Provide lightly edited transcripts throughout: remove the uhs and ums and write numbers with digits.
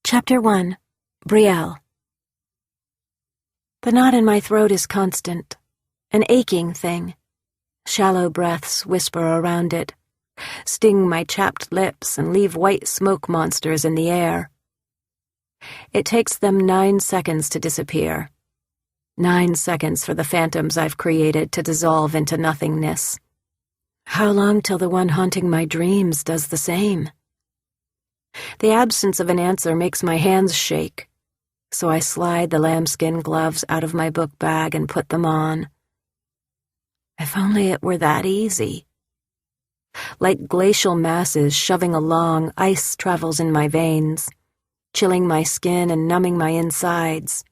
Chapter 1. Brielle. The knot in my throat is constant, an aching thing. Shallow breaths whisper around it, sting my chapped lips and leave white smoke monsters in the air. It takes them 9 seconds to disappear. 9 seconds for the phantoms I've created to dissolve into nothingness. How long till the one haunting my dreams does the same? The absence of an answer makes my hands shake, so I slide the lambskin gloves out of my book bag and put them on. If only it were that easy. Like glacial masses shoving along, ice travels in my veins, chilling my skin and numbing my insides.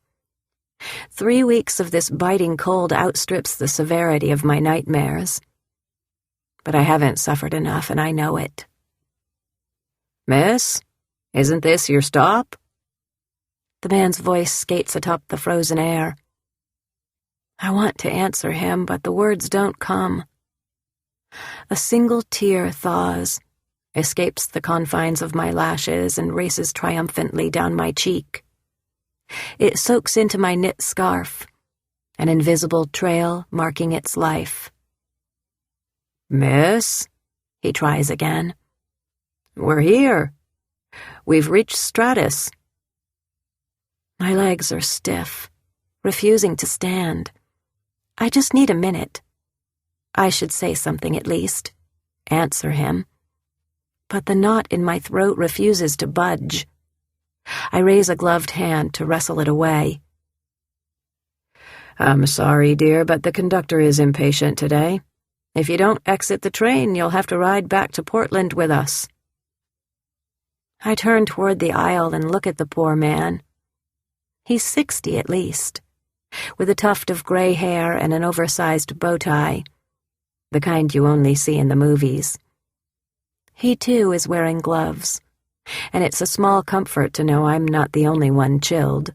3 weeks of this biting cold outstrips the severity of my nightmares. But I haven't suffered enough, and I know it. "Miss, isn't this your stop?" The man's voice skates atop the frozen air. I want to answer him, but the words don't come. A single tear thaws, escapes the confines of my lashes, and races triumphantly down my cheek. It soaks into my knit scarf, an invisible trail marking its life. "Miss," he tries again. "We're here. We've reached Stratus." My legs are stiff, refusing to stand. I just need a minute. I should say something at least, answer him. But the knot in my throat refuses to budge. I raise a gloved hand to wrestle it away. "I'm sorry, dear, but the conductor is impatient today. If you don't exit the train, you'll have to ride back to Portland with us." I turn toward the aisle and look at the poor man. He's 60 at least, with a tuft of gray hair and an oversized bow tie, the kind you only see in the movies. He too is wearing gloves, and it's a small comfort to know I'm not the only one chilled.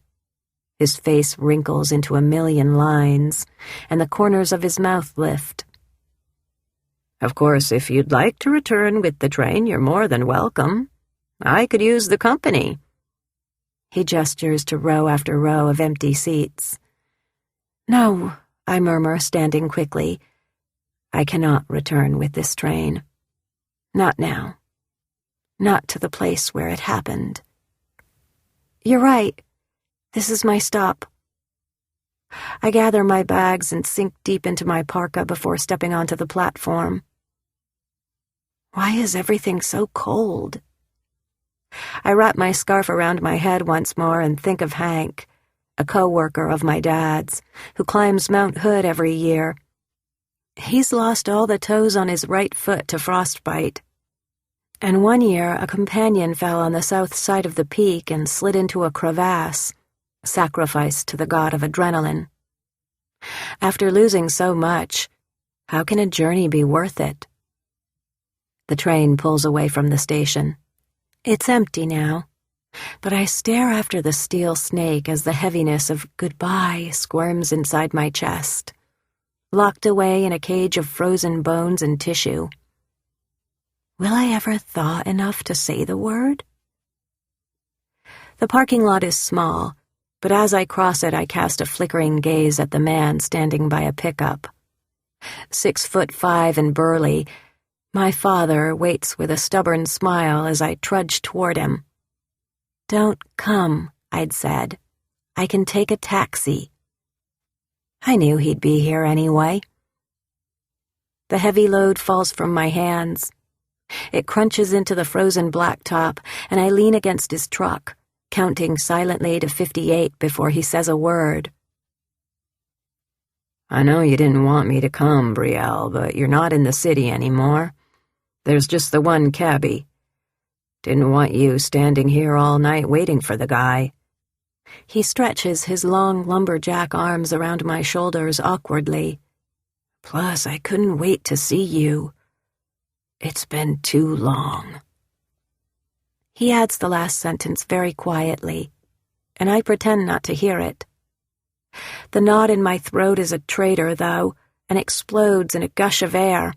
His face wrinkles into a million lines, and the corners of his mouth lift. "Of course, if you'd like to return with the train, you're more than welcome. I could use the company." He gestures to row after row of empty seats. "No," I murmur, standing quickly. "I cannot return with this train. Not now. Not to the place where it happened." "You're right. This is my stop." I gather my bags and sink deep into my parka before stepping onto the platform. Why is everything so cold? I wrap my scarf around my head once more and think of Hank, a co-worker of my dad's, who climbs Mount Hood every year. He's lost all the toes on his right foot to frostbite. And one year, a companion fell on the south side of the peak and slid into a crevasse, sacrificed to the god of adrenaline. After losing so much, how can a journey be worth it? The train pulls away from the station. It's empty now, but I stare after the steel snake as the heaviness of goodbye squirms inside my chest, locked away in a cage of frozen bones and tissue. Will I ever thaw enough to say the word? The parking lot is small, but as I cross it, I cast a flickering gaze at the man standing by a pickup. 6'5" and burly, my father waits with a stubborn smile as I trudge toward him. "Don't come," I'd said. "I can take a taxi." I knew he'd be here anyway. The heavy load falls from my hands. It crunches into the frozen blacktop, and I lean against his truck, counting silently to 58 before he says a word. "I know you didn't want me to come, Brielle, but you're not in the city anymore. There's just the one cabbie. Didn't want you standing here all night waiting for the guy." He stretches his long lumberjack arms around my shoulders awkwardly. "Plus, I couldn't wait to see you. It's been too long." He adds the last sentence very quietly, and I pretend not to hear it. The knot in my throat is a traitor, though, and explodes in a gush of air.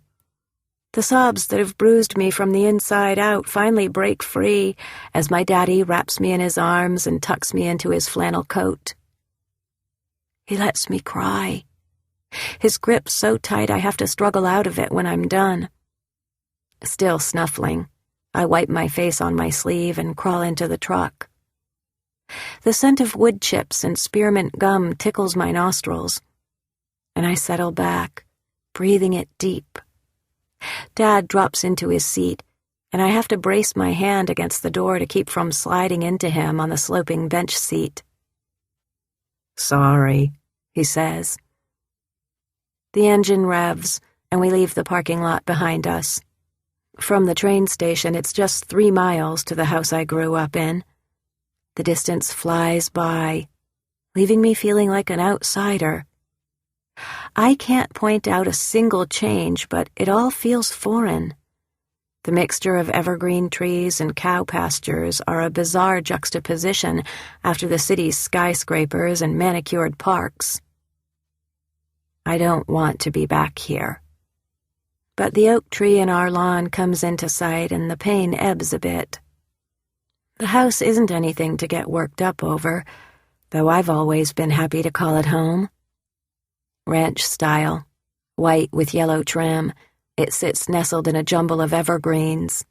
The sobs that have bruised me from the inside out finally break free as my daddy wraps me in his arms and tucks me into his flannel coat. He lets me cry. His grip's so tight I have to struggle out of it when I'm done. Still snuffling, I wipe my face on my sleeve and crawl into the truck. The scent of wood chips and spearmint gum tickles my nostrils, and I settle back, breathing it deep. Dad drops into his seat, and I have to brace my hand against the door to keep from sliding into him on the sloping bench seat. "Sorry," he says. The engine revs, and we leave the parking lot behind us. From the train station, it's just 3 miles to the house I grew up in. The distance flies by, leaving me feeling like an outsider. I can't point out a single change, but it all feels foreign. The mixture of evergreen trees and cow pastures are a bizarre juxtaposition after the city's skyscrapers and manicured parks. I don't want to be back here. But the oak tree in our lawn comes into sight and the pain ebbs a bit. The house isn't anything to get worked up over, though I've always been happy to call it home. Ranch style, white with yellow trim, it sits nestled in a jumble of evergreens.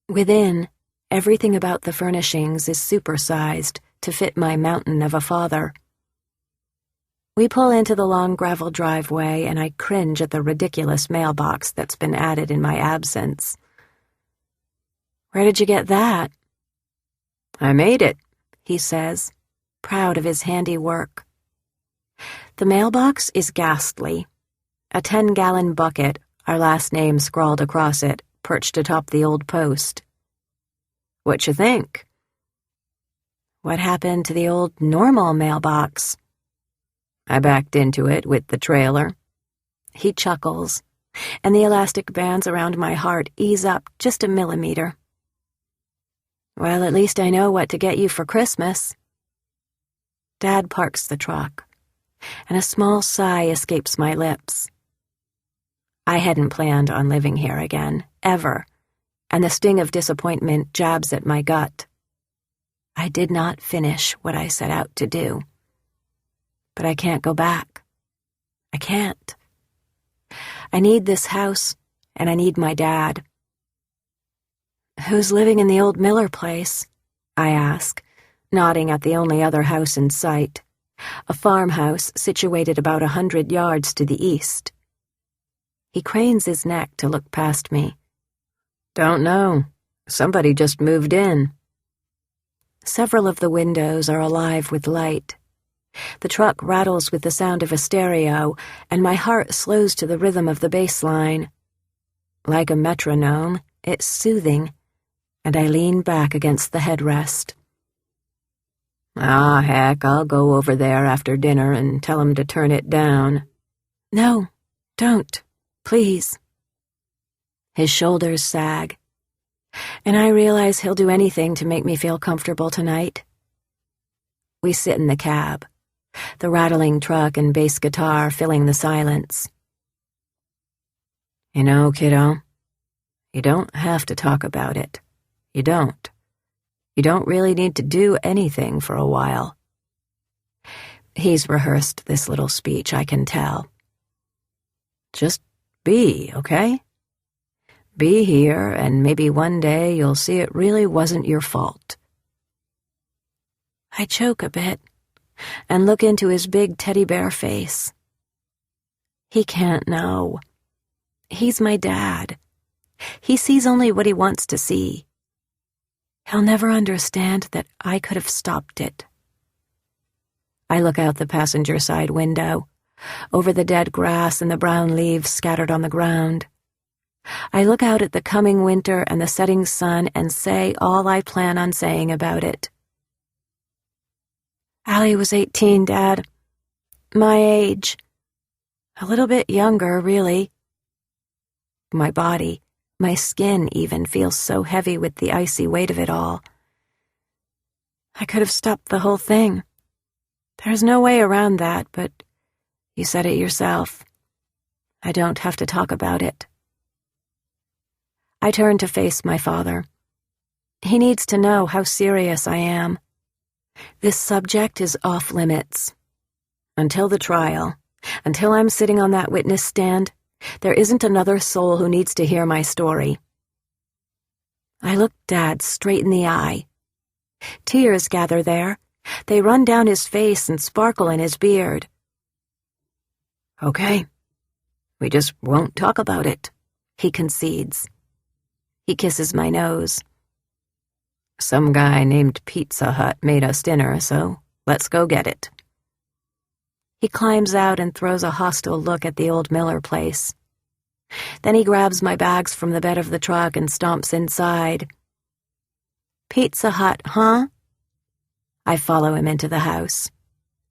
Within, everything about the furnishings is supersized to fit my mountain of a father. We pull into the long gravel driveway, and I cringe at the ridiculous mailbox that's been added in my absence. "Where did you get that?" "I made it," he says, proud of his handiwork. The mailbox is ghastly. A 10-gallon bucket, our last name scrawled across it, perched atop the old post. "What you think?" "What happened to the old normal mailbox?" "I backed into it with the trailer." He chuckles, and the elastic bands around my heart ease up just a millimeter. "Well, at least I know what to get you for Christmas." Dad parks the truck, and a small sigh escapes my lips. I hadn't planned on living here again, ever, and the sting of disappointment jabs at my gut. I did not finish what I set out to do. But I can't go back. I can't. I need this house, and I need my dad. "Who's living in the old Miller place?" I ask, nodding at the only other house in sight, a farmhouse situated about 100 yards to the east. He cranes his neck to look past me. "Don't know. Somebody just moved in." Several of the windows are alive with light. The truck rattles with the sound of a stereo, and my heart slows to the rhythm of the bass line. Like a metronome, it's soothing, and I lean back against the headrest. "Ah, heck, I'll go over there after dinner and tell him to turn it down." "No, don't, please." His shoulders sag, and I realize he'll do anything to make me feel comfortable tonight. We sit in the cab, the rattling truck and bass guitar filling the silence. "You know, kiddo, you don't have to talk about it. You don't. You don't really need to do anything for a while." He's rehearsed this little speech, I can tell. "Just be, okay? Be here, and maybe one day you'll see it really wasn't your fault." I choke a bit and look into his big teddy bear face. He can't know. He's my dad. He sees only what he wants to see. He'll never understand that I could have stopped it. I look out the passenger side window, over the dead grass and the brown leaves scattered on the ground. I look out at the coming winter and the setting sun and say all I plan on saying about it. Allie was 18, Dad. My age. A little bit younger, really. My body, my skin even, feels so heavy with the icy weight of it all. I could have stopped the whole thing. There's no way around that, but you said it yourself. I don't have to talk about it. I turn to face my father. He needs to know how serious I am. This subject is off limits. Until the trial, until I'm sitting on that witness stand, there isn't another soul who needs to hear my story. I look Dad straight in the eye. Tears gather there. They run down his face and sparkle in his beard. Okay. We just won't talk about it, he concedes. He kisses my nose. Some guy named Pizza Hut made us dinner, so let's go get it. He climbs out and throws a hostile look at the old Miller place. Then he grabs my bags from the bed of the truck and stomps inside. Pizza Hut, huh? I follow him into the house.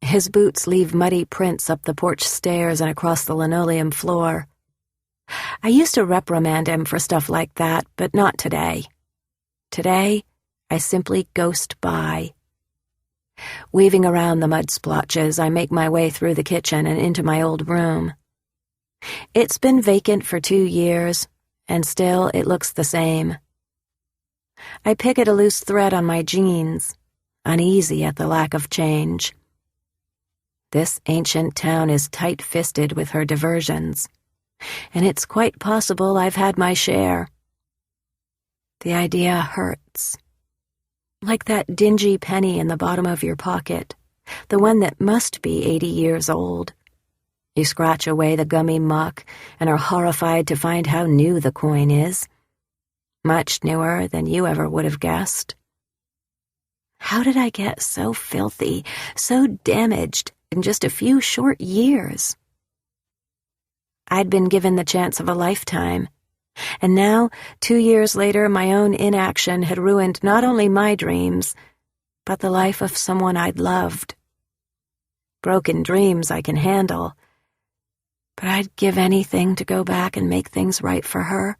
His boots leave muddy prints up the porch stairs and across the linoleum floor. I used to reprimand him for stuff like that, but not today. Today, I simply ghost by. Weaving around the mud splotches, I make my way through the kitchen and into my old room. It's been vacant for 2 years, and still it looks the same. I pick at a loose thread on my jeans, uneasy at the lack of change. This ancient town is tight-fisted with her diversions, and it's quite possible I've had my share. The idea hurts. Like that dingy penny in the bottom of your pocket, the one that must be 80 years old. You scratch away the gummy muck and are horrified to find how new the coin is. Much newer than you ever would have guessed. How did I get so filthy, so damaged in just a few short years? I'd been given the chance of a lifetime. And now, 2 years later, my own inaction had ruined not only my dreams, but the life of someone I'd loved. Broken dreams I can handle, but I'd give anything to go back and make things right for her.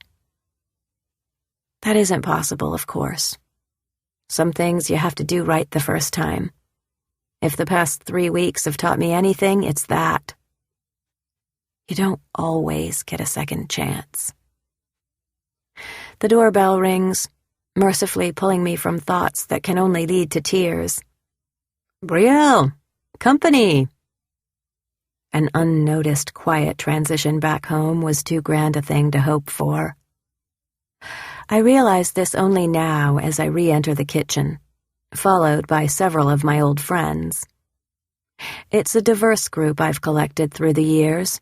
That isn't possible, of course. Some things you have to do right the first time. If the past 3 weeks have taught me anything, it's that. You don't always get a second chance. The doorbell rings, mercifully pulling me from thoughts that can only lead to tears. Brielle, company. An unnoticed, quiet transition back home was too grand a thing to hope for. I realize this only now as I re-enter the kitchen, followed by several of my old friends. It's a diverse group I've collected through the years.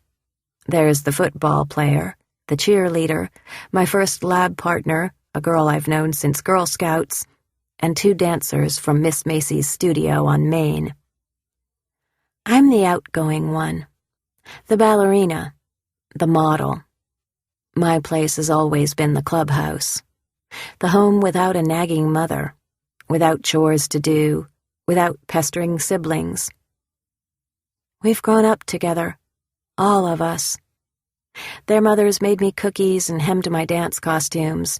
There's the football player, the cheerleader, my first lab partner, a girl I've known since Girl Scouts, and 2 dancers from Miss Macy's studio on Main. I'm the outgoing one, the ballerina, the model. My place has always been the clubhouse, the home without a nagging mother, without chores to do, without pestering siblings. We've grown up together, all of us. Their mothers made me cookies and hemmed my dance costumes.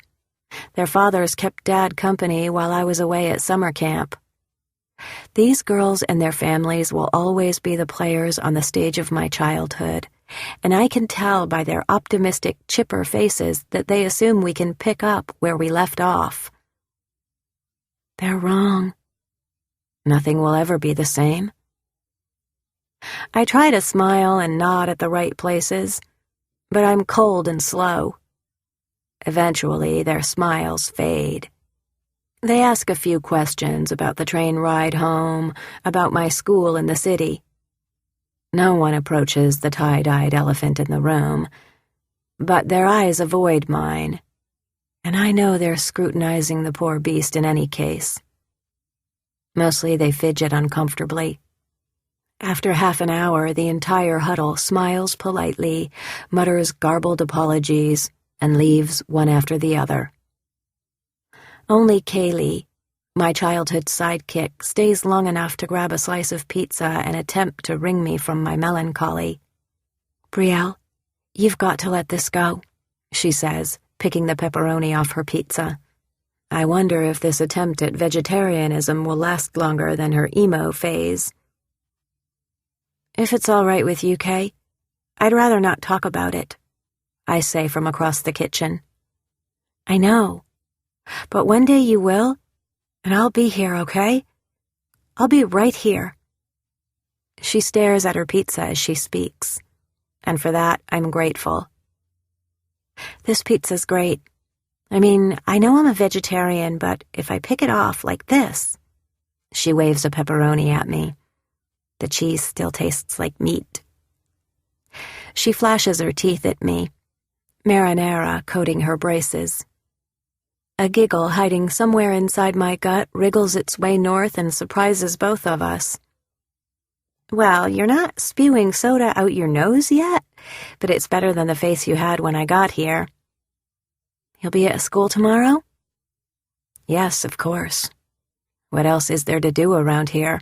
Their fathers kept Dad company while I was away at summer camp. These girls and their families will always be the players on the stage of my childhood, and I can tell by their optimistic, chipper faces that they assume we can pick up where we left off. They're wrong. Nothing will ever be the same. I try to smile and nod at the right places, but I'm cold and slow. Eventually, their smiles fade. They ask a few questions about the train ride home, about my school in the city. No one approaches the tie-dyed elephant in the room, but their eyes avoid mine, and I know they're scrutinizing the poor beast in any case. Mostly they fidget uncomfortably. After half an hour, the entire huddle smiles politely, mutters garbled apologies, and leaves one after the other. Only Kaylee, my childhood sidekick, stays long enough to grab a slice of pizza and attempt to wring me from my melancholy. "Brielle, you've got to let this go," she says, picking the pepperoni off her pizza. I wonder if this attempt at vegetarianism will last longer than her emo phase. "If it's all right with you, Kay, I'd rather not talk about it," I say from across the kitchen. I know. But one day you will, and I'll be here, okay? I'll be right here. She stares at her pizza as she speaks, and for that I'm grateful. This pizza's great. I mean, I know I'm a vegetarian, but if I pick it off like this... She waves a pepperoni at me. The cheese still tastes like meat. She flashes her teeth at me, marinara coating her braces. A giggle hiding somewhere inside my gut wriggles its way north and surprises both of us. Well, you're not spewing soda out your nose yet, but it's better than the face you had when I got here. You'll be at school tomorrow? Yes, of course. What else is there to do around here?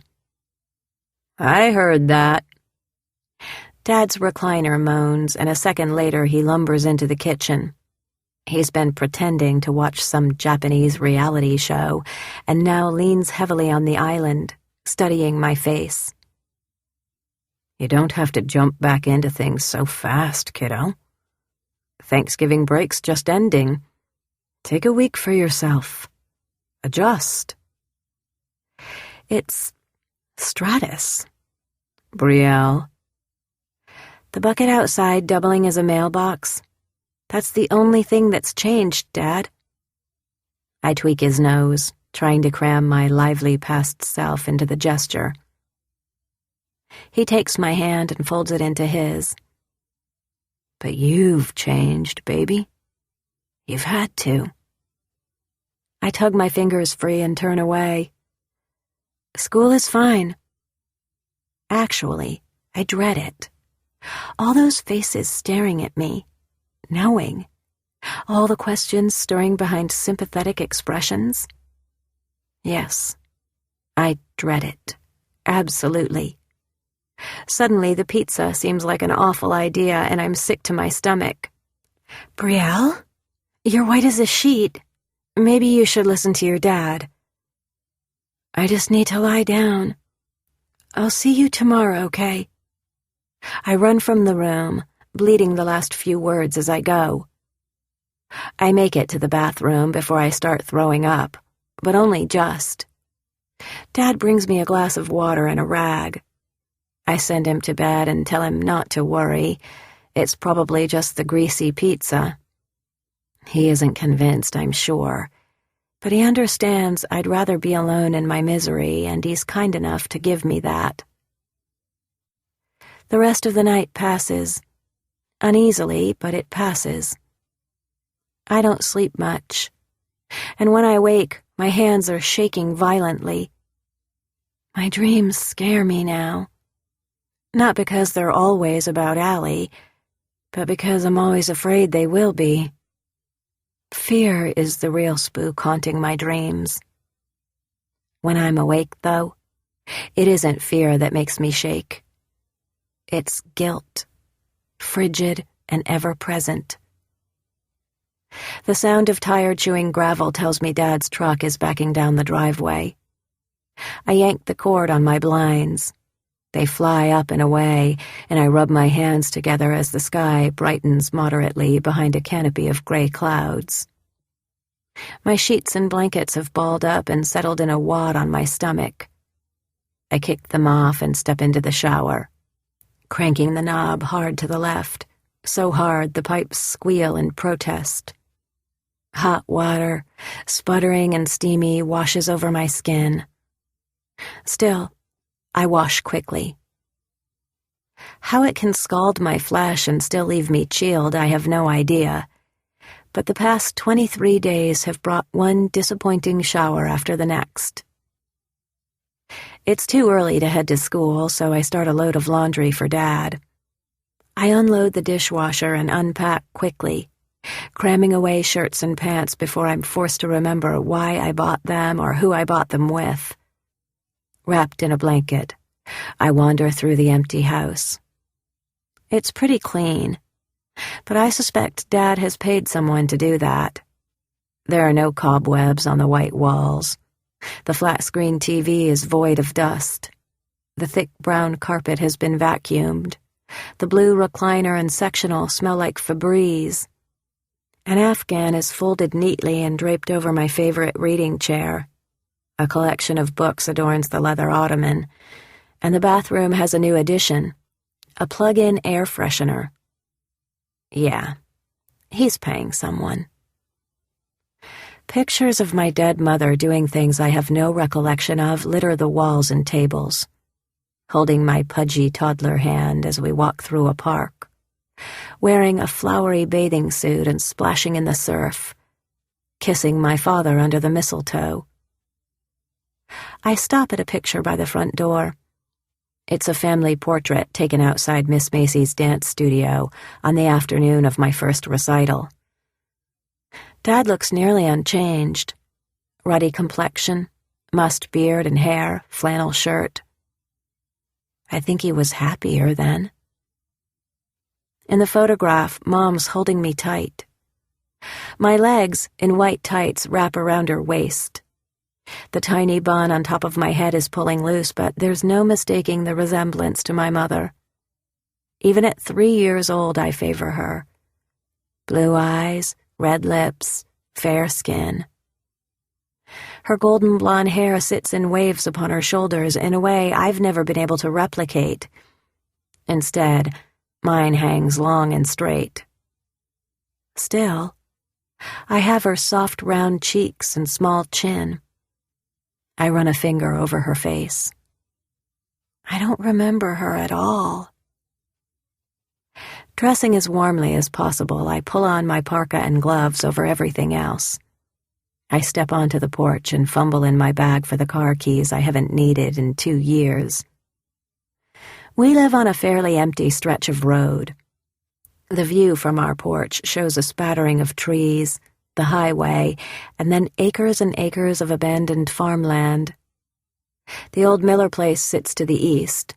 I heard that. Dad's recliner moans, and a second later he lumbers into the kitchen. He's been pretending to watch some Japanese reality show, and now leans heavily on the island, studying my face. You don't have to jump back into things so fast, kiddo. Thanksgiving break's just ending. Take a week for yourself. Adjust. It's Stratus. Brielle. The bucket outside doubling as a mailbox. That's the only thing that's changed, Dad. I tweak his nose, trying to cram my lively past self into the gesture. He takes my hand and folds it into his. But you've changed, baby. You've had to. I tug my fingers free and turn away. School is fine. Actually, I dread it. All those faces staring at me, knowing. All the questions stirring behind sympathetic expressions. Yes, I dread it. Absolutely. Suddenly, the pizza seems like an awful idea, and I'm sick to my stomach. Brielle, you're white as a sheet. Maybe you should listen to your dad. I just need to lie down. I'll see you tomorrow, okay? I run from the room, bleeding the last few words as I go. I make it to the bathroom before I start throwing up, but only just. Dad brings me a glass of water and a rag. I send him to bed and tell him not to worry. It's probably just the greasy pizza. He isn't convinced, I'm sure, but he understands I'd rather be alone in my misery, and he's kind enough to give me that. The rest of the night passes. Uneasily, but it passes. I don't sleep much, and when I wake, my hands are shaking violently. My dreams scare me now. Not because they're always about Allie, but because I'm always afraid they will be. Fear is the real spook haunting my dreams. When I'm awake, though, it isn't fear that makes me shake. It's guilt, frigid and ever-present. The sound of tire chewing gravel tells me Dad's truck is backing down the driveway. I yank the cord on my blinds. They fly up and away, and I rub my hands together as the sky brightens moderately behind a canopy of gray clouds. My sheets and blankets have balled up and settled in a wad on my stomach. I kick them off and step into the shower, cranking the knob hard to the left, so hard the pipes squeal in protest. Hot water, sputtering and steamy, washes over my skin. Still, I wash quickly. How it can scald my flesh and still leave me chilled, I have no idea, but the past 23 days have brought one disappointing shower after the next. It's too early to head to school, so I start a load of laundry for Dad. I unload the dishwasher and unpack quickly, cramming away shirts and pants before I'm forced to remember why I bought them or who I bought them with. Wrapped in a blanket, I wander through the empty house. It's pretty clean, but I suspect Dad has paid someone to do that. There are no cobwebs on the white walls. The flat-screen TV is void of dust. The thick brown carpet has been vacuumed. The blue recliner and sectional smell like Febreze. An Afghan is folded neatly and draped over my favorite reading chair. A collection of books adorns the leather ottoman, and the bathroom has a new addition, a plug-in air freshener. Yeah, he's paying someone. Pictures of my dead mother doing things I have no recollection of litter the walls and tables, holding my pudgy toddler hand as we walk through a park, wearing a flowery bathing suit and splashing in the surf, kissing my father under the mistletoe. I stop at a picture by the front door. It's a family portrait taken outside Miss Macy's dance studio on the afternoon of my first recital. Dad looks nearly unchanged. Ruddy complexion, mussed beard and hair, flannel shirt. I think he was happier then. In the photograph, Mom's holding me tight. My legs, in white tights, wrap around her waist. The tiny bun on top of my head is pulling loose, but there's no mistaking the resemblance to my mother. Even at 3 years old, I favor her. Blue eyes, red lips, fair skin. Her golden blonde hair sits in waves upon her shoulders in a way I've never been able to replicate. Instead, mine hangs long and straight. Still, I have her soft round cheeks and small chin. I run a finger over her face. I don't remember her at all. Dressing as warmly as possible, I pull on my parka and gloves over everything else. I step onto the porch and fumble in my bag for the car keys I haven't needed in 2 years. We live on a fairly empty stretch of road. The view from our porch shows a spattering of trees, the highway, and then acres and acres of abandoned farmland. The old Miller place sits to the east,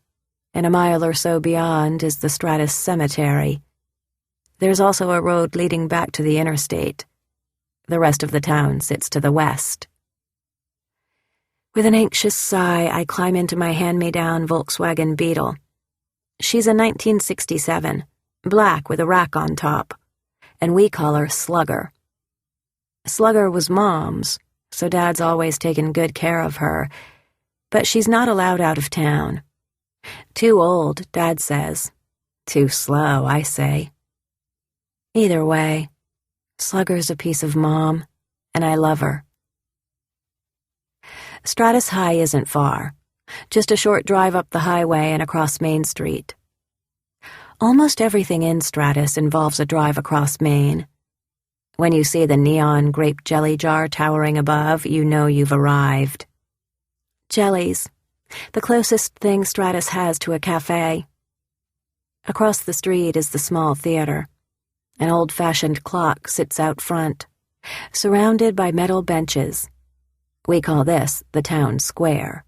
and a mile or so beyond is the Stratus cemetery. There's also a road leading back to the interstate. The rest of the town sits to the west. With an anxious sigh, I climb into my hand-me-down Volkswagen Beetle. She's a 1967, black with a rack on top, and we call her Slugger. Slugger was Mom's, so Dad's always taken good care of her, but she's not allowed out of town. Too old, Dad says. Too slow, I say. Either way, Slugger's a piece of Mom, and I love her. Stratus High isn't far, just a short drive up the highway and across Main Street. Almost everything in Stratus involves a drive across Main. When you see the neon grape jelly jar towering above, you know you've arrived. Jellies, the closest thing Stratus has to a cafe. Across the street is the small theater. An old-fashioned clock sits out front, surrounded by metal benches. We call this the town square.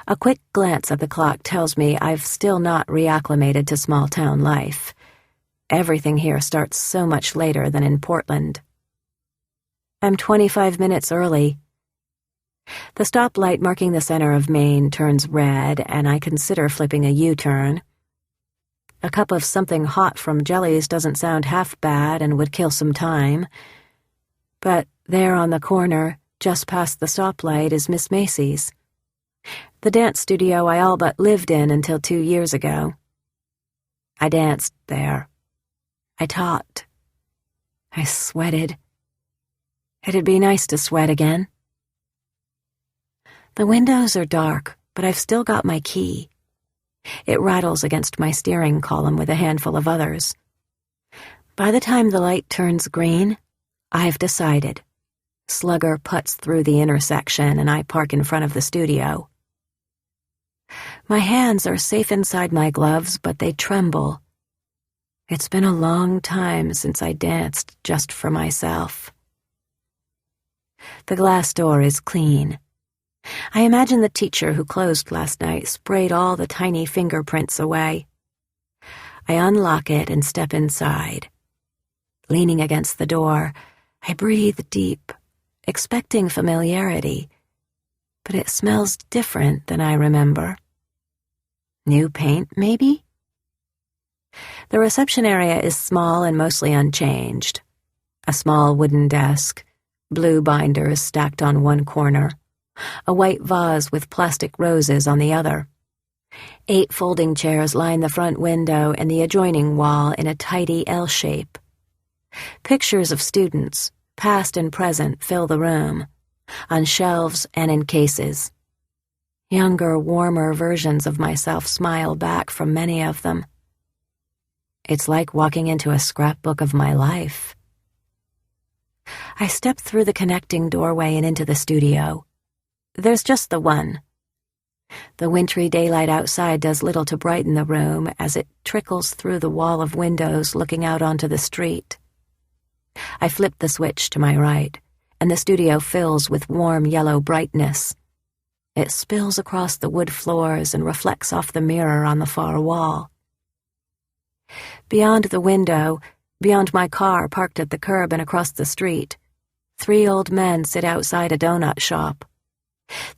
A quick glance at the clock tells me I've still not reacclimated to small-town life. Everything here starts so much later than in Portland. I'm 25 minutes early. The stoplight marking the center of Main turns red, and I consider flipping a U-turn. A cup of something hot from Jellies doesn't sound half bad and would kill some time. But there on the corner, just past the stoplight, is Miss Macy's. The dance studio I all but lived in until 2 years ago. I danced there. I taught. I sweated. It'd be nice to sweat again. The windows are dark, but I've still got my key. It rattles against my steering column with a handful of others. By the time the light turns green, I've decided. Slugger putts through the intersection and I park in front of the studio. My hands are safe inside my gloves, but they tremble. It's been a long time since I danced just for myself. The glass door is clean. I imagine the teacher who closed last night sprayed all the tiny fingerprints away. I unlock it and step inside. Leaning against the door, I breathe deep, expecting familiarity, but it smells different than I remember. New paint, maybe? The reception area is small and mostly unchanged. A small wooden desk, blue binders stacked on one corner, a white vase with plastic roses on the other. 8 folding chairs line the front window and the adjoining wall in a tidy L shape. Pictures of students, past and present, fill the room, on shelves and in cases. Younger, warmer versions of myself smile back from many of them. It's like walking into a scrapbook of my life. I step through the connecting doorway and into the studio. There's just the one. The wintry daylight outside does little to brighten the room as it trickles through the wall of windows looking out onto the street. I flip the switch to my right, and the studio fills with warm yellow brightness. It spills across the wood floors and reflects off the mirror on the far wall. Beyond the window, beyond my car parked at the curb and across the street, 3 old men sit outside a donut shop.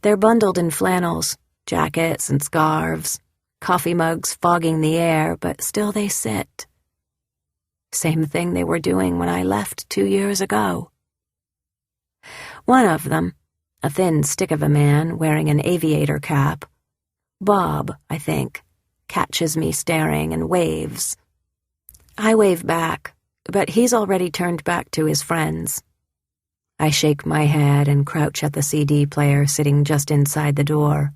They're bundled in flannels, jackets and scarves, coffee mugs fogging the air, but still they sit. Same thing they were doing when I left 2 years ago. One of them, a thin stick of a man wearing an aviator cap, Bob, I think, catches me staring and waves. I wave back, but he's already turned back to his friends. I shake my head and crouch at the CD player sitting just inside the door.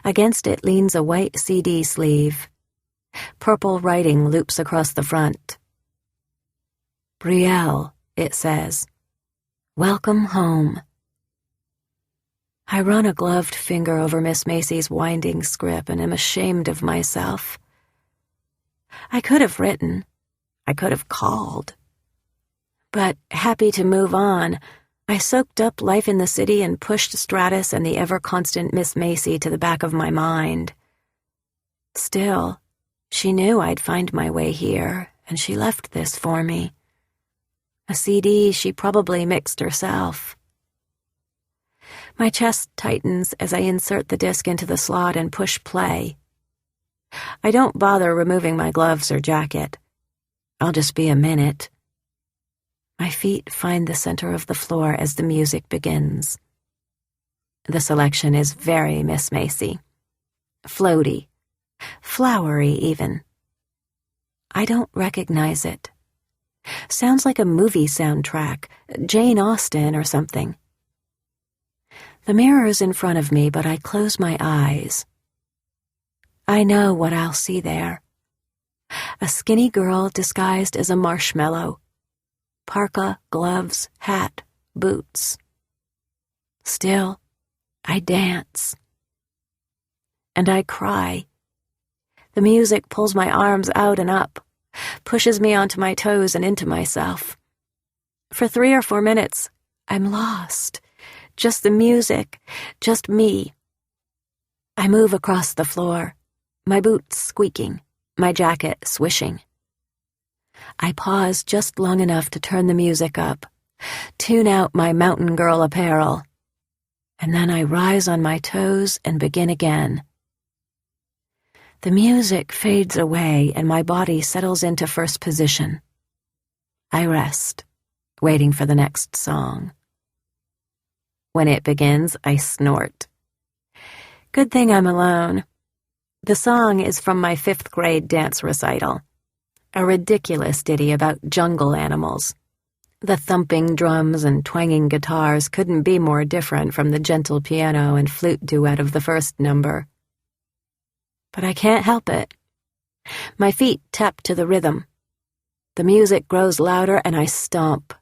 Against it leans a white CD sleeve. Purple writing loops across the front. Brielle, it says. Welcome home. I run a gloved finger over Miss Macy's winding script and am ashamed of myself. I could have written. I could have called. But, happy to move on, I soaked up life in the city and pushed Stratus and the ever-constant Miss Macy to the back of my mind. Still, she knew I'd find my way here, and she left this for me. A CD she probably mixed herself. My chest tightens as I insert the disc into the slot and push play. I don't bother removing my gloves or jacket. I'll just be a minute. My feet find the center of the floor as the music begins. The selection is very Miss Macy. Floaty. Flowery, even. I don't recognize it. Sounds like a movie soundtrack, Jane Austen or something. The mirror's in front of me, but I close my eyes. I know what I'll see there. A skinny girl disguised as a marshmallow. Parka, gloves, hat, boots. Still, I dance. And I cry. The music pulls my arms out and up, pushes me onto my toes and into myself. For 3 or 4 minutes, I'm lost. Just the music, just me. I move across the floor, my boots squeaking, my jacket swishing. I pause just long enough to turn the music up, tune out my mountain girl apparel, and then I rise on my toes and begin again. The music fades away and my body settles into first position. I rest, waiting for the next song. When it begins, I snort. Good thing I'm alone. The song is from my 5th grade dance recital. A ridiculous ditty about jungle animals. The thumping drums and twanging guitars couldn't be more different from the gentle piano and flute duet of the first number. But I can't help it. My feet tap to the rhythm. The music grows louder and I stomp.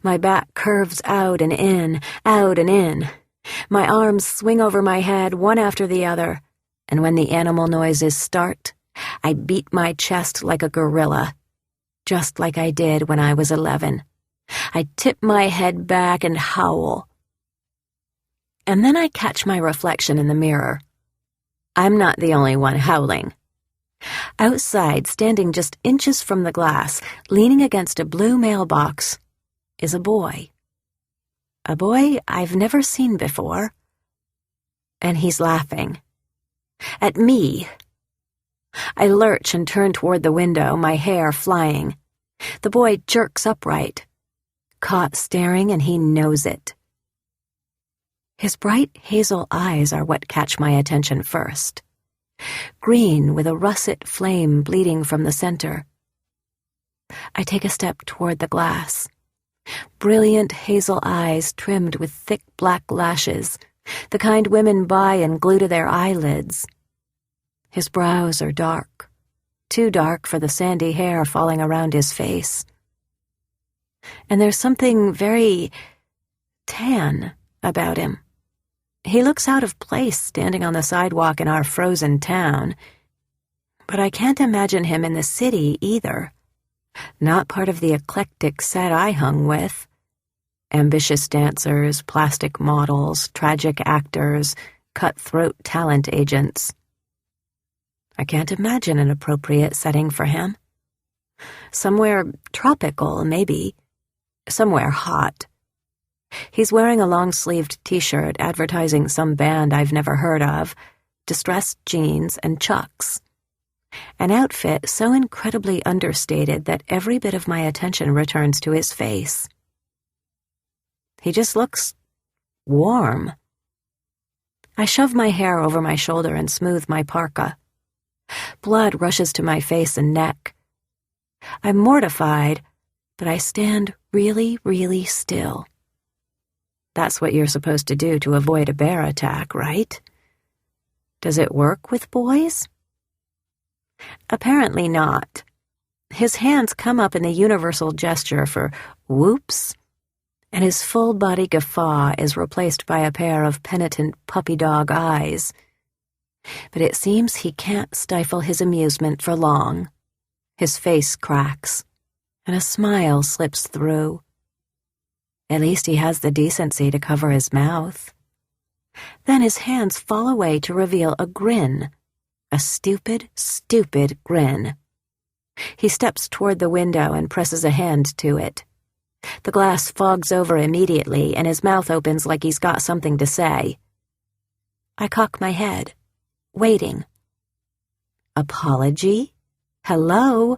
My back curves out and in, out and in. My arms swing over my head one after the other, and when the animal noises start, I beat my chest like a gorilla, just like I did when I was 11. I tip my head back and howl. And then I catch my reflection in the mirror. I'm not the only one howling. Outside, standing just inches from the glass, leaning against a blue mailbox, is a boy. A boy I've never seen before. And he's laughing. At me. I lurch and turn toward the window, my hair flying. The boy jerks upright, caught staring, and he knows it. His bright hazel eyes are what catch my attention first. Green with a russet flame bleeding from the center. I take a step toward the glass. Brilliant hazel eyes trimmed with thick black lashes, the kind women buy and glue to their eyelids. His brows are dark, too dark for the sandy hair falling around his face. And there's something very tan about him. He looks out of place standing on the sidewalk in our frozen town, but I can't imagine him in the city either. Not part of the eclectic set I hung with. Ambitious dancers, plastic models, tragic actors, cutthroat talent agents. I can't imagine an appropriate setting for him. Somewhere tropical, maybe. Somewhere hot. He's wearing a long-sleeved t-shirt advertising some band I've never heard of, distressed jeans and Chucks. An outfit so incredibly understated that every bit of my attention returns to his face. He just looks warm. I shove my hair over my shoulder and smooth my parka. Blood rushes to my face and neck. I'm mortified, but I stand really, really still. That's what you're supposed to do to avoid a bear attack, right? Does it work with boys? Apparently not. His hands come up in the universal gesture for whoops, and his full-body guffaw is replaced by a pair of penitent puppy dog eyes. But it seems he can't stifle his amusement for long. His face cracks, and a smile slips through. At least he has the decency to cover his mouth. Then his hands fall away to reveal a grin. A stupid, stupid grin. He steps toward the window and presses a hand to it. The glass fogs over immediately, and his mouth opens like he's got something to say. I cock my head, waiting. Apology? Hello?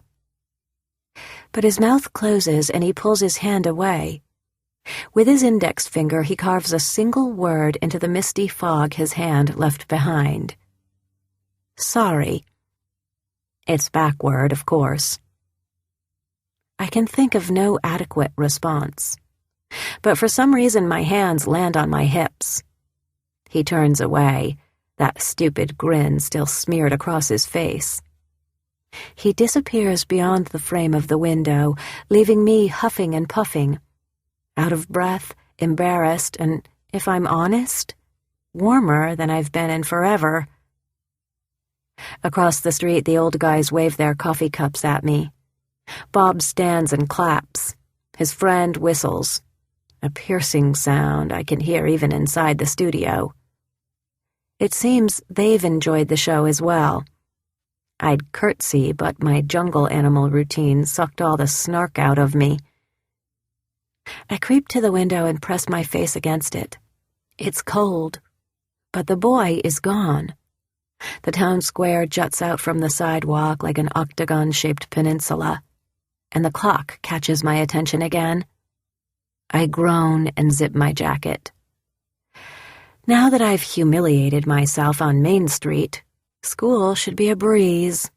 But his mouth closes and he pulls his hand away. With his index finger, he carves a single word into the misty fog his hand left behind. Sorry. It's backward, of course. I can think of no adequate response, but for some reason my hands land on my hips. He turns away, that stupid grin still smeared across his face. He disappears beyond the frame of the window, leaving me huffing and puffing, out of breath, embarrassed, and, if I'm honest, warmer than I've been in forever. Across the street, the old guys wave their coffee cups at me. Bob stands and claps. His friend whistles. A piercing sound I can hear even inside the studio. It seems they've enjoyed the show as well. I'd curtsy, but my jungle animal routine sucked all the snark out of me. I creep to the window and press my face against it. It's cold, but the boy is gone. The town square juts out from the sidewalk like an octagon-shaped peninsula, and the clock catches my attention again. I groan and zip my jacket. Now that I've humiliated myself on Main Street, school should be a breeze.